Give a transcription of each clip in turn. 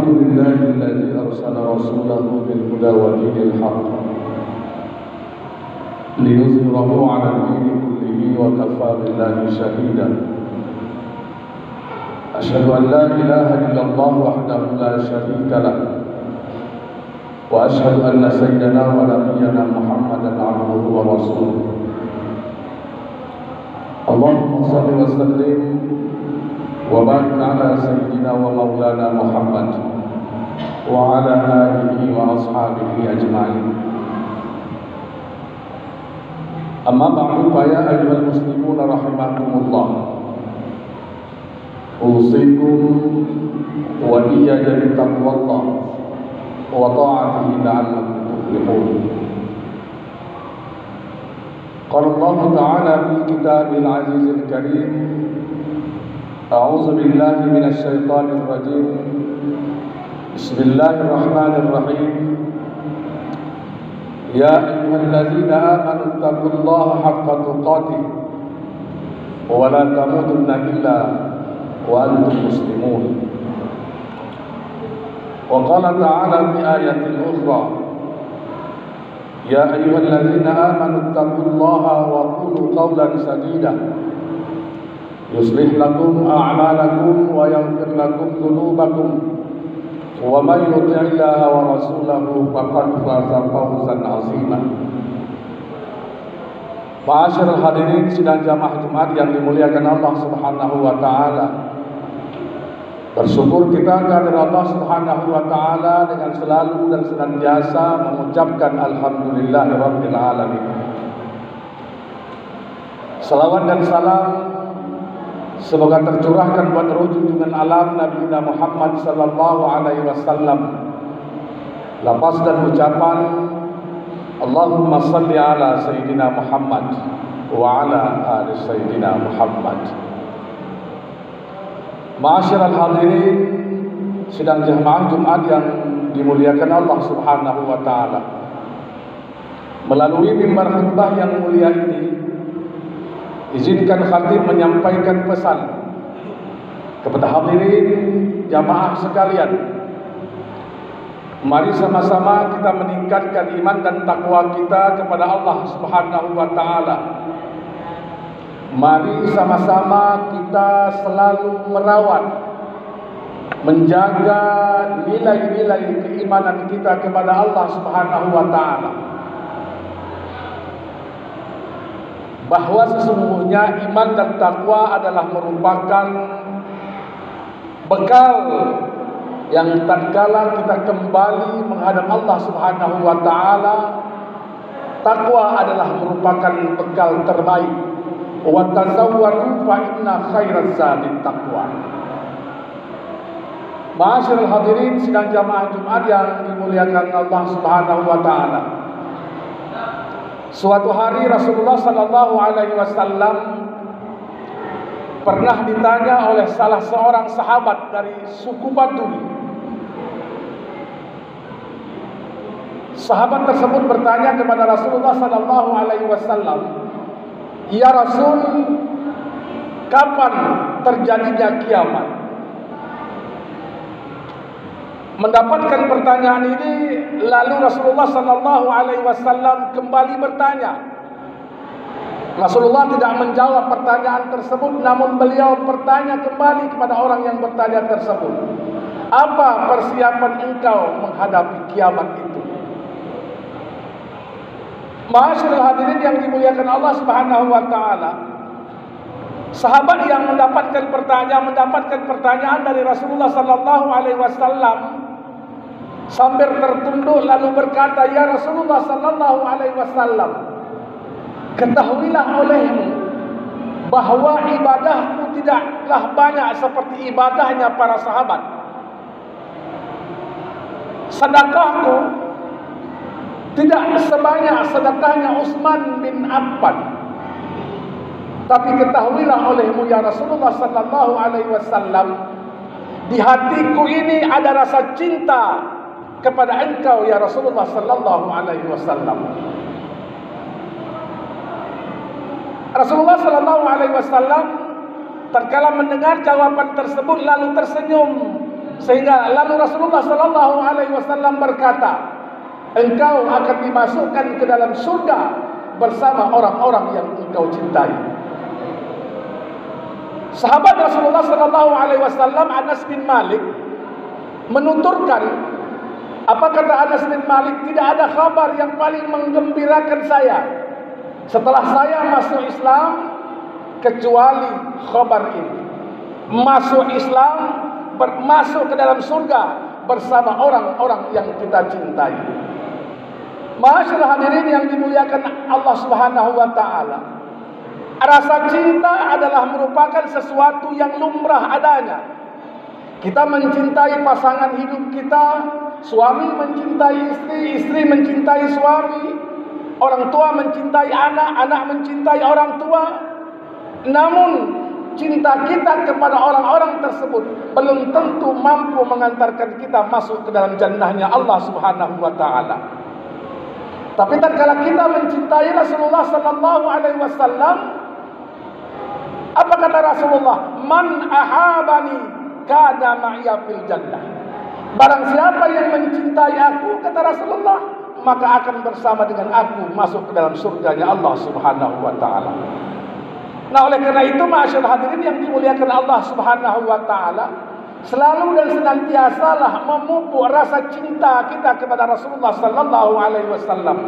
الحمد لله الذي أرسل رسوله بالهدى ودين الحق ليظهره على الدين كله وكفى بالله شهيدا. أشهد أن لا إله إلا الله وحده لا شريك له، وأشهد أن سيدنا ونبينا محمدا عبده ورسوله. اللهم صل وسلم وبارك على سيدنا ومولانا محمد وعلى آله وأصحابه أجمعين. أما بعد فيا أيها المسلمون رحمكم الله، أوصيكم وإياي بتقوى الله وطاعته لعلكم تفلحون. قال الله تعالى في كتابه العزيز الكريم: أعوذ بالله من الشيطان الرجيم، بسم الله الرحمن الرحيم. يا أيها الذين آمنوا اتقوا الله حق تقاته ولا تموتن إلا وأنتم مسلمون. وقال تعالى في آية أخرى: يا أيها الذين آمنوا اتقوا الله وقولوا قولا سديدا يصلح لكم أعمالكم ويغفر لكم ذنوبكم ومن يطع الله ورسوله فقد فاز فوزا عظيما. Ma'asyiral hadirin sidang jamaah Jumat yang dimuliakan Allah Subhanahu wa taala. Bersyukur kita kepada Allah Subhanahu wa taala dengan selalu dan senantiasa mengucapkan alhamdulillahirabbil alamin. Salawat dan salam semoga tercurahkan buat roh junjungan alam Nabi Muhammad sallallahu alaihi wasallam. Lafaz dan ucapan Allahumma salli ala Sayyidina Muhammad wa ala ali Sayyidina Muhammad. Ma'asyiral hadirin sidang jamaah Jumat yang dimuliakan Allah Subhanahu wa taala. Melalui mimbar khutbah yang mulia ini, izinkan khatib menyampaikan pesan kepada hadirin jamaah sekalian. Mari sama-sama kita meningkatkan iman dan takwa kita kepada Allah Subhanahu wa taala. Mari sama-sama kita selalu merawat, menjaga nilai-nilai keimanan kita kepada Allah Subhanahu wa taala. Bahwa sesungguhnya iman dan takwa adalah merupakan bekal yang tatkala kita kembali menghadap Allah Subhanahu wa taala, takwa adalah merupakan bekal terbaik. Wa tazawwadu fa inna khairaz zadi taqwa. Ma'asyiral hadirin sidang jamaah Jumat yang dimuliakan Allah Subhanahu wa taala. Suatu hari Rasulullah sallallahu alaihi wasallam pernah ditanya oleh salah seorang sahabat dari suku Badui. Sahabat tersebut bertanya kepada Rasulullah sallallahu alaihi wasallam, "Ya Rasul, kapan terjadinya kiamat?" Mendapatkan pertanyaan ini, lalu Rasulullah sallallahu alaihi wasallam kembali bertanya. Rasulullah tidak menjawab pertanyaan tersebut, namun beliau bertanya kembali kepada orang yang bertanya tersebut, "Apa persiapan engkau menghadapi kiamat itu?" Ma'asyiral hadirin yang dimuliakan Allah Subhanahu wa taala, sahabat yang mendapatkan pertanyaan dari Rasulullah sallallahu alaihi wasallam sambil tertunduk lalu berkata, "Ya Rasulullah sallallahu alaihi wasallam, ketahuilah olehmu bahwa ibadahku tidaklah banyak seperti ibadahnya para sahabat. Sedekahku tidak sebanyak sedekahnya Utsman bin Affan. Tapi ketahuilah olehmu ya Rasulullah sallallahu alaihi wasallam, di hatiku ini ada rasa cinta kepada engkau ya Rasulullah sallallahu alaihi wasallam." Rasulullah sallallahu alaihi wasallam tatkala mendengar jawaban tersebut lalu tersenyum Sehingga lalu Rasulullah sallallahu alaihi wasallam berkata, engkau akan dimasukkan ke dalam surga bersama orang-orang yang engkau cintai. Sahabat Rasulullah sallallahu alaihi wasallam Anas bin Malik menuturkan, apa kata Anas bin Malik, tidak ada kabar yang paling menggembirakan saya setelah saya masuk Islam kecuali kabar ini. Masuk Islam, masuk ke dalam surga bersama orang-orang yang kita cintai. Masyaallah hadirin yang dimuliakan Allah Subhanahu wa taala. Rasa cinta adalah merupakan sesuatu yang lumrah adanya. Kita mencintai pasangan hidup kita, suami mencintai istri, istri mencintai suami, orang tua mencintai anak, anak mencintai orang tua. Namun cinta kita kepada orang-orang tersebut belum tentu mampu mengantarkan kita masuk ke dalam jannahnya Allah Subhanahu wa taala. Tapi tatkala kita mencintai Rasulullah sallallahu alaihi wasallam, apa kata Rasulullah? Man ahabani kana ma'iya fil jannah. Barang siapa yang mencintai aku, kata Rasulullah, maka akan bersama dengan aku masuk ke dalam surganya Allah Subhanahu wa taala. Nah, oleh karena itu masyaallah hadirin yang dimuliakan Allah Subhanahu wa taala, selalu dan senantiasalah memupuk rasa cinta kita kepada Rasulullah sallallahu alaihi wasallam.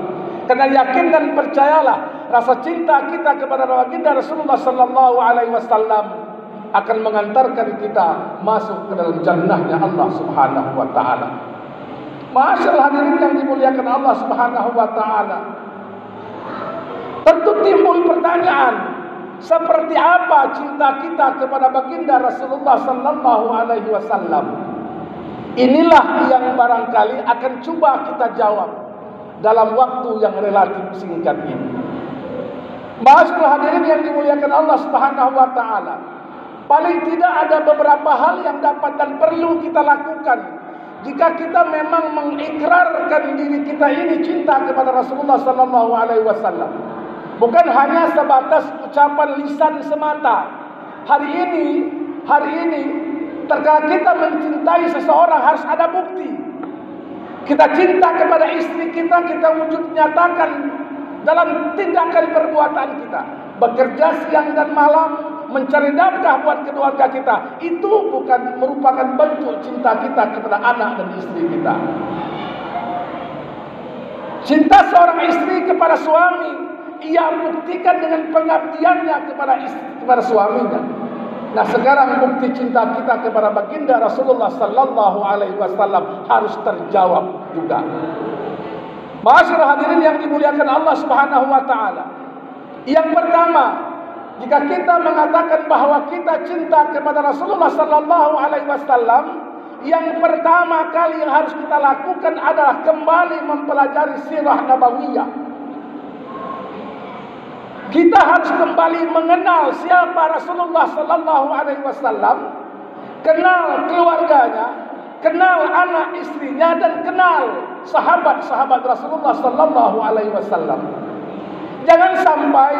Karena yakin dan percayalah, rasa cinta kita kepada baginda Rasulullah sallallahu alaihi wasallam akan mengantarkan kita masuk ke dalam jannahnya Allah Subhanahu wa taala. Masyaallah hadirin yang dimuliakan Allah Subhanahu wa taala. Tentu timbul pertanyaan, seperti apa cinta kita kepada baginda Rasulullah sallallahu alaihi wasallam? Inilah yang barangkali akan coba kita jawab dalam waktu yang relatif singkat ini. Masyaallah hadirin yang dimuliakan Allah Subhanahu wa taala. Paling tidak ada beberapa hal yang dapat dan perlu kita lakukan jika kita memang mengikrarkan diri kita ini cinta kepada Rasulullah sallallahu alaihi wasallam. Bukan hanya sebatas ucapan lisan semata. Hari ini terkala kita mencintai seseorang harus ada bukti. Kita cinta kepada istri kita, kita wujud nyatakan dalam tindakan perbuatan kita. Bekerja siang dan malam, mencari nafkah buat keluarga kita. Itu bukan merupakan bentuk cinta kita kepada anak dan istri kita. Cinta seorang istri kepada suami, ia buktikan dengan pengabdiannya kepada suaminya. Nah, sekarang bukti cinta kita kepada baginda Rasulullah sallallahu alaihi wasallam harus terjawab juga. Masyaallah hadirin yang dimuliakan Allah Subhanahu wa taala. Yang pertama, jika kita mengatakan bahwa kita cinta kepada Rasulullah sallallahu alaihi wasallam, yang pertama kali yang harus kita lakukan adalah kembali mempelajari sirah nabawiyah. Kita harus kembali mengenal siapa Rasulullah sallallahu alaihi wasallam, kenal keluarganya, kenal anak istrinya, dan kenal sahabat-sahabat Rasulullah sallallahu alaihi wasallam. Jangan sampai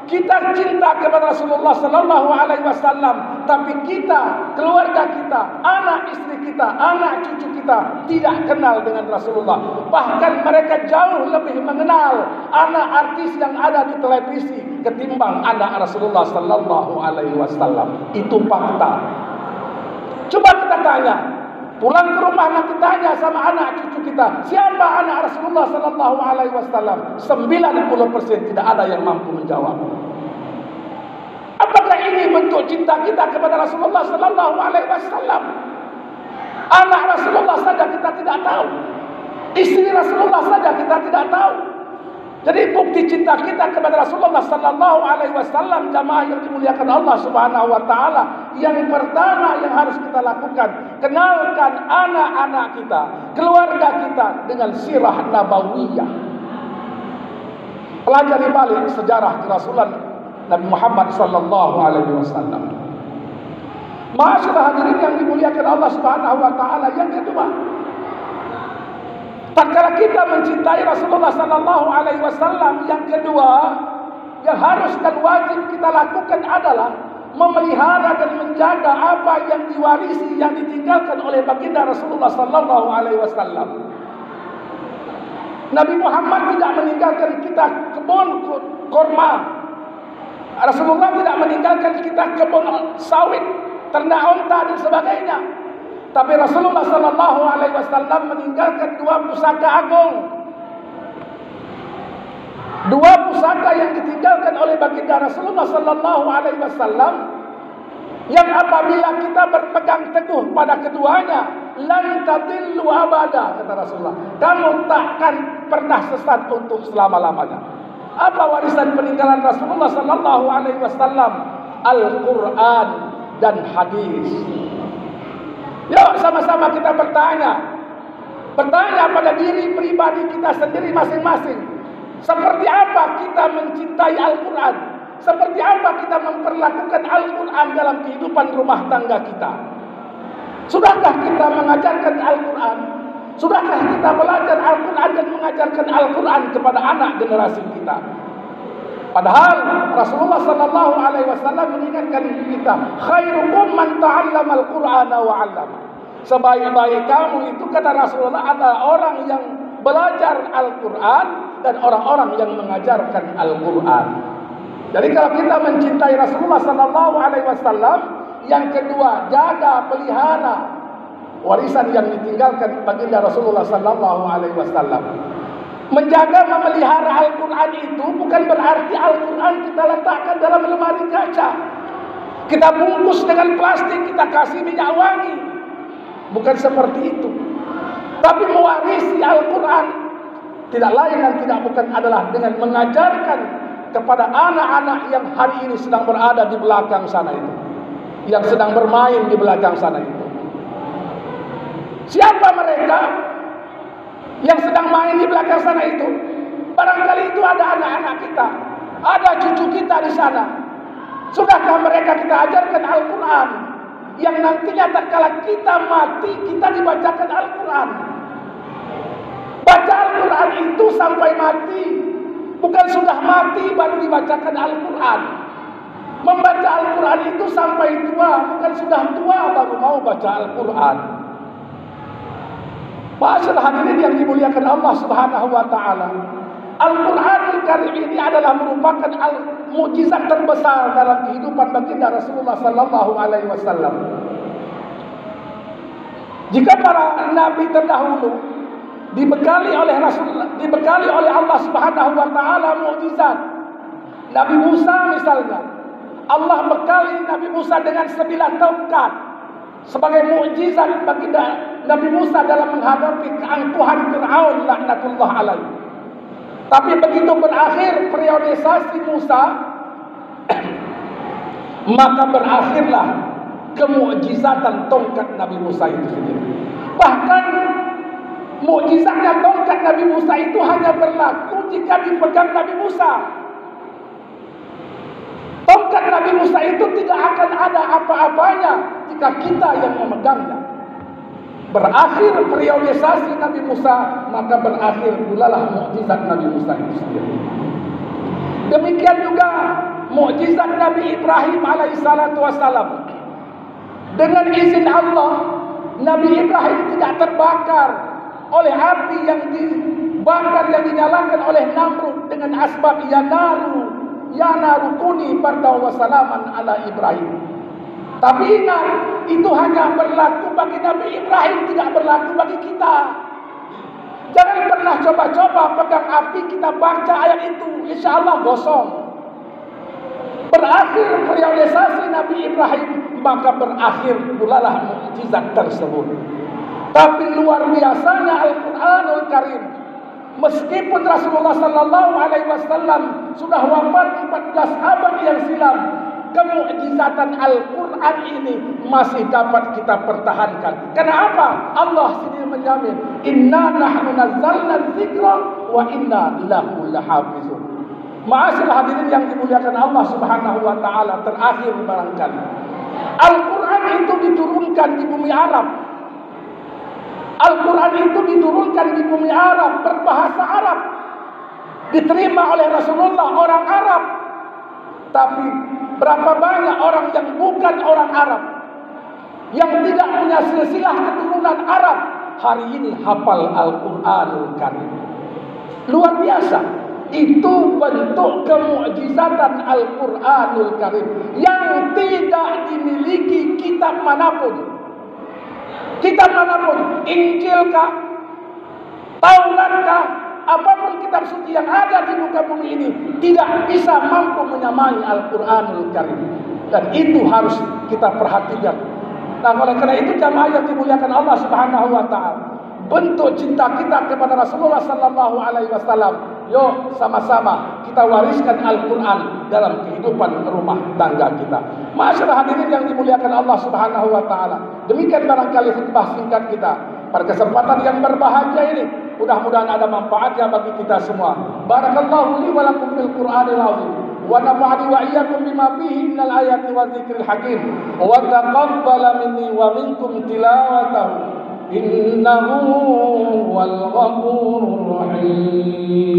kita cinta kepada Rasulullah sallallahu alaihi wasallam, tapi kita, keluarga kita, anak istri kita, anak cucu kita tidak kenal dengan Rasulullah. Bahkan mereka jauh lebih mengenal anak artis yang ada di televisi ketimbang anak Rasulullah sallallahu alaihi wasallam. Itu fakta. Coba kita tanya, pulang ke rumah nanti tanya sama anak cucu kita, siapa anak Rasulullah sallallahu alaihi wasallam? 90% tidak ada yang mampu menjawab. Apakah ini bentuk cinta kita kepada Rasulullah sallallahu alaihi wasallam? Anak Rasulullah saja kita tidak tahu. Istri Rasulullah saja kita tidak tahu. Jadi bukti cinta kita kepada Rasulullah sallallahu alaihi wasallam, jamaah yang dimuliakan Allah Subhanahu wa taala, yang pertama yang harus kita lakukan, kenalkan anak-anak kita, keluarga kita dengan sirah nabawiyah. Pelajari balik sejarah kerasulan Nabi Muhammad sallallahu alaihi wasallam. Masyaallah hadirin yang dimuliakan Allah Subhanahu wa taala, yang kedua, tatkala kita mencintai Rasulullah sallallahu alaihi wasallam, yang kedua yang harus dan wajib kita lakukan adalah memelihara dan menjaga apa yang diwarisi, yang ditinggalkan oleh baginda Rasulullah sallallahu alaihi wasallam. Nabi Muhammad tidak meninggalkan kita kebun kurma. Rasulullah tidak meninggalkan kita kebun sawit, ternak unta dan sebagainya. Tapi Rasulullah sallallahu alaihi wasallam meninggalkan dua pusaka agung. Dua pusaka yang ditinggalkan oleh baginda Rasulullah sallallahu alaihi wasallam, yang apabila kita berpegang teguh pada keduanya, lan tadillu abada, kata Rasulullah, kamu takkan pernah sesat untuk selama-lamanya. Apa warisan peninggalan Rasulullah sallallahu alaihi wasallam? Al-Quran dan hadis. Yuk sama-sama kita bertanya pada diri pribadi kita sendiri masing-masing. Seperti apa kita mencintai Al-Quran? Seperti apa kita memperlakukan Al-Quran dalam kehidupan rumah tangga kita? Sudahkah kita mengajarkan Al-Quran? Sudahkah kita belajar Al-Quran dan mengajarkan Al-Quran kepada anak generasi kita? Padahal Rasulullah sallallahu alaihi wasallam mengingatkan kita, khairukum man ta'allama al-Qur'ana wa 'allama. Sebaik-baik kamu itu, kata Rasulullah, adalah orang yang belajar Al-Quran dan orang-orang yang mengajarkan Al-Quran. Jadi kalau kita mencintai Rasulullah sallallahu alaihi wasallam, yang kedua, jaga, pelihara warisan yang ditinggalkan baginda Rasulullah sallallahu alaihi wasallam. Menjaga, memelihara Al-Quran itu bukan berarti Al-Quran kita letakkan dalam lemari kaca, kita bungkus dengan plastik, kita kasih minyak wangi. Bukan seperti itu. Tapi mewarisi Al-Quran tidak lain dan tidak bukan adalah dengan mengajarkan kepada anak-anak yang hari ini sedang berada di belakang sana itu, yang sedang bermain di belakang sana itu. Siapa mereka yang sedang main di belakang sana itu? Barangkali itu ada anak-anak kita, ada cucu kita di sana. Sudahkah mereka kita ajarkan Al-Quran, yang nantinya tatkala kita mati, kita dibacakan Al-Quran? Baca Al-Quran itu sampai mati, bukan sudah mati baru dibacakan Al-Quran. Membaca Al-Quran itu sampai tua, bukan sudah tua baru mau baca Al-Quran. Ma'asyiral hadirin yang dimuliakan Allah Subhanahu wa taala, Al-Quranul Karim ini adalah merupakan mukjizat terbesar dalam kehidupan baginda Rasulullah sallallahu alaihi wasallam. Jika para nabi terdahulu dibekali oleh Allah Subhanahu wa taala mukjizat, Nabi Musa misalnya, Allah bekali Nabi Musa dengan 9 tongkat sebagai mukjizat baginda Nabi Musa dalam menghadapi keangkuhan Fir'aun laknatullah alaihi. Tapi begitu berakhir periodisasi Musa, maka berakhirlah kemukjizatan tongkat Nabi Musa itu sendiri. Bahkan mukjizatnya tongkat Nabi Musa itu hanya berlaku jika dipegang Nabi Musa. Tongkat Nabi Musa itu tidak akan ada apa-apanya jika kita yang memegangnya. Berakhir periodisasi Nabi Musa, maka berakhir pulalah mukjizat Nabi Musa itu sendiri. Demikian juga mukjizat Nabi Ibrahim alaihissalatu wassalam. Dengan izin Allah, Nabi Ibrahim tidak terbakar oleh api yang dibakar, yang dinyalakan oleh Namrud dengan asbab ya naru kuni bardan wa salaman ala Ibrahim. Tapi ingat, itu hanya berlaku bagi Nabi Ibrahim, tidak berlaku bagi kita. Jangan pernah coba-coba pegang api, kita baca ayat itu, insya Allah gosong. Berakhir periodisasi Nabi Ibrahim, maka berakhir pulalah mukjizat tersebut. Tapi luar biasanya Al-Quranul Karim, meskipun Rasulullah sallallahu alaihi wasallam sudah wafat 14 abad yang silam, kemukjizatan Al-Quran ini masih dapat kita pertahankan. Kenapa? Allah sendiri menjamin, inna nahnu nazzalna dzikra wa inna lahu lahafizun. Ma'asyiral hadirin yang dimuliakan Allah Subhanahu wa taala, terakhir barangkali, Al-Quran itu diturunkan di bumi Arab. Al-Quran itu diturunkan di bumi Arab, berbahasa Arab, diterima oleh Rasulullah orang Arab. Tapi Berapa banyak orang yang bukan orang Arab, yang tidak punya silsilah keturunan Arab, hari ini hafal Al-Quranul Karim. Luar biasa. Itu bentuk kemukjizatan Al-Quranul Karim yang tidak dimiliki kitab manapun. Kitab manapun, Injil kah, Taurat kah, apapun kitab suci yang ada di muka bumi ini tidak bisa mampu menyamai Al-Quranul Karim. Dan itu harus kita perhatikan. Nah, oleh karena itu jamaah yang dimuliakan Allah Subhanahu wa taala, bentuk cinta kita kepada Rasulullah sallallahu alaihi wasallam, yuk sama-sama kita wariskan Al-Qur'an dalam kehidupan rumah tangga kita. Masyarakat hadirin yang dimuliakan Allah Subhanahu wa taala, demikian barangkali khutbah singkat kita pada kesempatan yang berbahagia ini. Mudah-mudahan ada manfaatnya bagi kita semua. Barakallahu li wa lakum fil Qur'anil azim. Wa nafa'ani wa iyyakum bima fihi minal ayati wa dzikril hakim. Wa taqabbala minni wa minkum tilawatahu. Innahu huwal ghafurur rahim.